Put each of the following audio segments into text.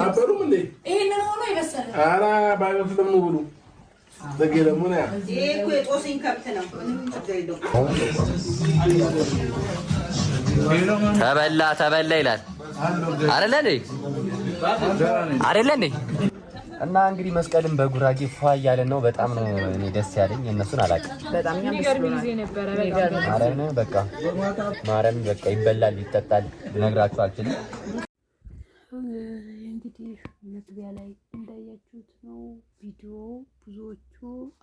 አበሩም እንዴ ይሄንን ሆኖ ይበሰለ አራ ባይወስ ደግሞ ብሉ ደገለሙ ነው እኮ የጦስኝ ከብት ነው ተበላ ይላል አይደለ እንዴ እና እንግዲህ መስቀልም በጉራጌ ፏ እያለ ነው። በጣም ነው እኔ ደስ ያለኝ። እነሱን አላውቅም። በጣም ማርያምን በቃ ማርያምን በቃ ይበላል ይጠጣል ልነግራችሁ አልችልም። እንግዲህ መግቢያ ላይ እንዳያችሁት ነው ቪዲዮ ብዙዎቹ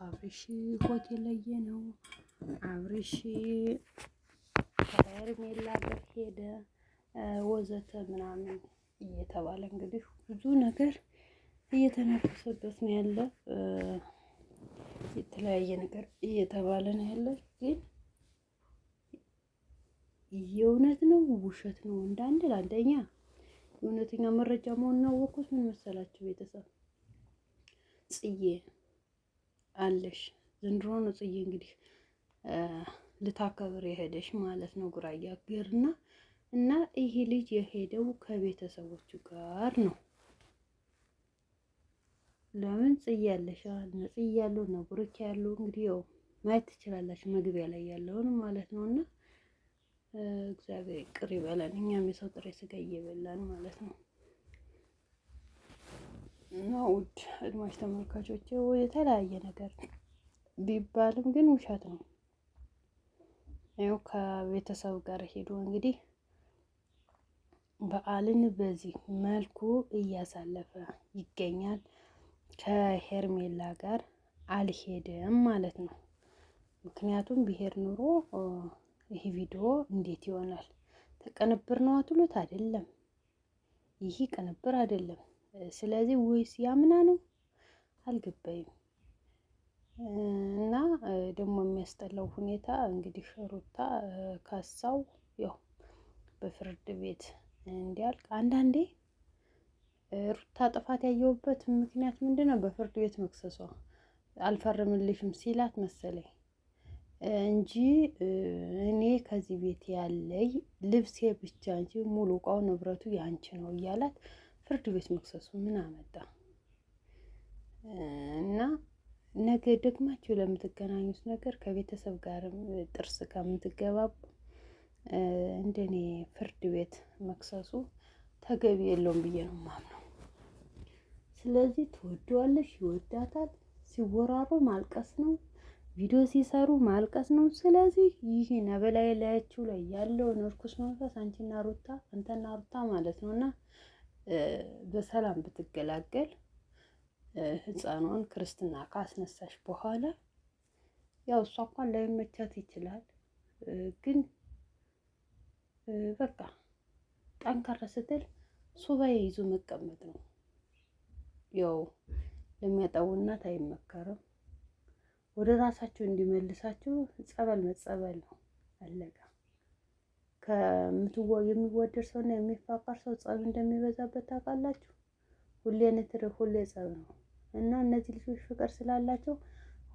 አብርሽ ሆቴል ላይ ነው አብርሽ ሄርሜላ ጋር ሄደ ወዘተ ምናምን እየተባለ እንግዲህ ብዙ ነገር እየተነፈሰበት ነው ያለ። የተለያየ ነገር እየተባለ ነው ያለ። ግን የእውነት ነው ውሸት ነው እንዳንድ አንደኛ እውነተኛ መረጃ መሆን ነው ወኩስ ምን መሰላችሁ ቤተሰብ ጽዬ አለሽ ዘንድሮ ነው ጽዬ እንግዲህ ልታከብር የሄደሽ ማለት ነው ጉራጌ ሀገርና እና ይሄ ልጅ የሄደው ከቤተሰቦቹ ጋር ነው። ለምን ጽዬ ያለሽ ጽዬ ያለው ነው ብሩክ ያለው እንግዲህ ያው ማየት ትችላላችሁ መግቢያ ላይ ያለውን ማለት ነውና እግዚአብሔር ይቅር ይበለን። እኛም የሰው ጥሬ ስጋ እየበላን ማለት ነው። እና ውድ አድማጭ ተመልካቾቼ የተለያየ ነገር ቢባልም ግን ውሸት ነው። ያው ከቤተሰብ ጋር ሄዶ እንግዲህ በዓልን በዚህ መልኩ እያሳለፈ ይገኛል። ከሄርሜላ ጋር አልሄደም ማለት ነው። ምክንያቱም ብሄር ኑሮ ይሄ ቪዲዮ እንዴት ይሆናል? ተቀነብር ነው አትሉት አይደለም። ይሄ ቅንብር አይደለም። ስለዚህ ወይስ ያምና ነው አልገባኝም። እና ደግሞ የሚያስጠላው ሁኔታ እንግዲህ ሩታ ካሳው ያው በፍርድ ቤት እንዲያልቅ አንዳንዴ ሩታ ጥፋት ያየውበት ምክንያት ምንድነው? በፍርድ ቤት መክሰሷ አልፈርምልሽም ሲላት መሰለኝ እንጂ እኔ ከዚህ ቤት ያለኝ ልብሴ ብቻ እንጂ ሙሉ እቃው ንብረቱ ያንቺ ነው እያላት ፍርድ ቤት መክሰሱ ምን አመጣ? እና ነገ ደግማችሁ ለምትገናኙት ነገር ከቤተሰብ ጋርም ጥርስ ከምትገባቡ እንደኔ ፍርድ ቤት መክሰሱ ተገቢ የለውም ብዬ ነው የማምነው። ስለዚህ ትወደዋለሽ፣ ይወዳታል፣ ሲወራሩ ማልቀስ ነው፣ ቪዲዮ ሲሰሩ ማልቀስ ነው። ስለዚህ ይሄ ነበላይ ላያችሁ ላይ ያለውን እርኩስ መንፈስ አንቺና ሩታ አንተና ሩታ ማለት ነውና በሰላም ብትገላገል ህፃኗን ክርስትና ካስነሳሽ በኋላ ያው እሷ እንኳን ላይመቻት ይችላል፣ ግን በቃ ጠንካራ ስትል ሱባኤ ይዞ መቀመጥ ነው። ያው ለሚያጠቡ እናት አይመከርም። ወደ ራሳችሁ እንዲመልሳችሁ ጸበል መጸበል ነው አለቀ። የሚወደድ ሰውና የሚፋቀር ሰው ጸብ እንደሚበዛበት ታውቃላችሁ። ሁሌ ንትር ሁሌ ጸብ ነው እና እነዚህ ልጆች ፍቅር ስላላቸው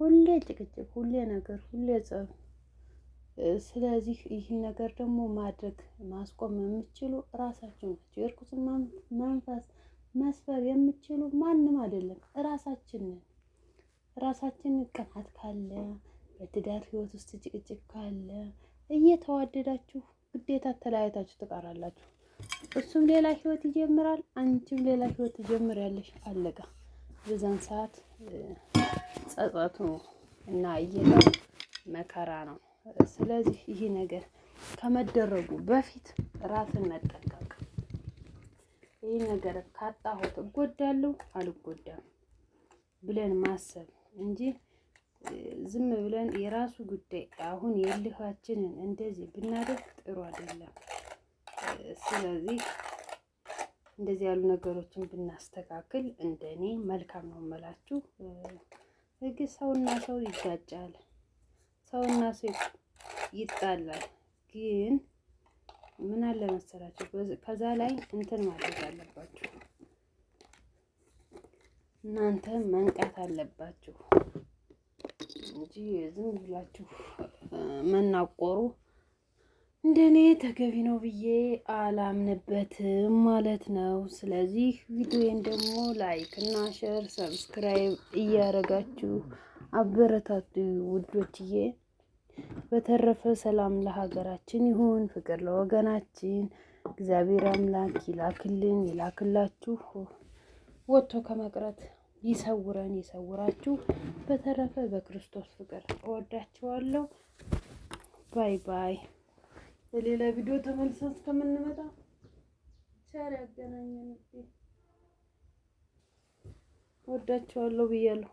ሁሌ ጭቅጭቅ፣ ሁሌ ነገር፣ ሁሌ ጸብ። ስለዚህ ይህን ነገር ደግሞ ማድረግ ማስቆም የምትችሉ ራሳችሁ ናችሁ። የእርኩስን መንፈስ መስፈር የምትችሉ ማንም አይደለም፣ ራሳችን ነን። ራሳችን ቅናት ካለ በትዳር ህይወት ውስጥ ጭቅጭቅ ካለ እየተዋደዳችሁ ግዴታ ተለያይታችሁ ትቀራላችሁ። እሱም ሌላ ህይወት ይጀምራል፣ አንቺም ሌላ ህይወት ትጀምሪያለሽ። አለቀ። በዛን ሰዓት ጸጸቱ እና እየለው መከራ ነው። ስለዚህ ይሄ ነገር ከመደረጉ በፊት ራስን መጠንቀቅ። ይሄ ነገር ካጣሁት እጎዳለሁ አልጎዳም ብለን ማሰብ እንጂ ዝም ብለን የራሱ ጉዳይ አሁን የልሃችንን እንደዚህ ብናደርግ ጥሩ አይደለም። ስለዚህ እንደዚህ ያሉ ነገሮችን ብናስተካክል እንደኔ መልካም ነው የምላችሁ። ህግ ሰውና ሰው ይጋጫል፣ ሰውና ሰው ይጣላል። ግን ምን አለ መሰላችሁ ከዛ ላይ እንትን ማድረግ አለባችሁ። እናንተ መንቃት አለባችሁ እንጂ ዝም ብላችሁ መናቆሩ እንደኔ ተገቢ ነው ብዬ አላምንበትም ማለት ነው። ስለዚህ ቪዲዮን ደግሞ ላይክ እና ሼር ሰብስክራይብ እያረጋችሁ አበረታቱ ውዶችዬ። በተረፈ ሰላም ለሀገራችን ይሁን፣ ፍቅር ለወገናችን። እግዚአብሔር አምላክ ይላክልን ይላክላችሁ፣ ወጥቶ ከመቅረት ይሰውረን ይሰውራችሁ። በተረፈ በክርስቶስ ፍቅር እወዳችኋለሁ። ባይ ባይ። በሌላ ቪዲዮ ተመልሰን እስከምንመጣ ቻው፣ ያገናኘን። እወዳችኋለሁ ብያለሁ።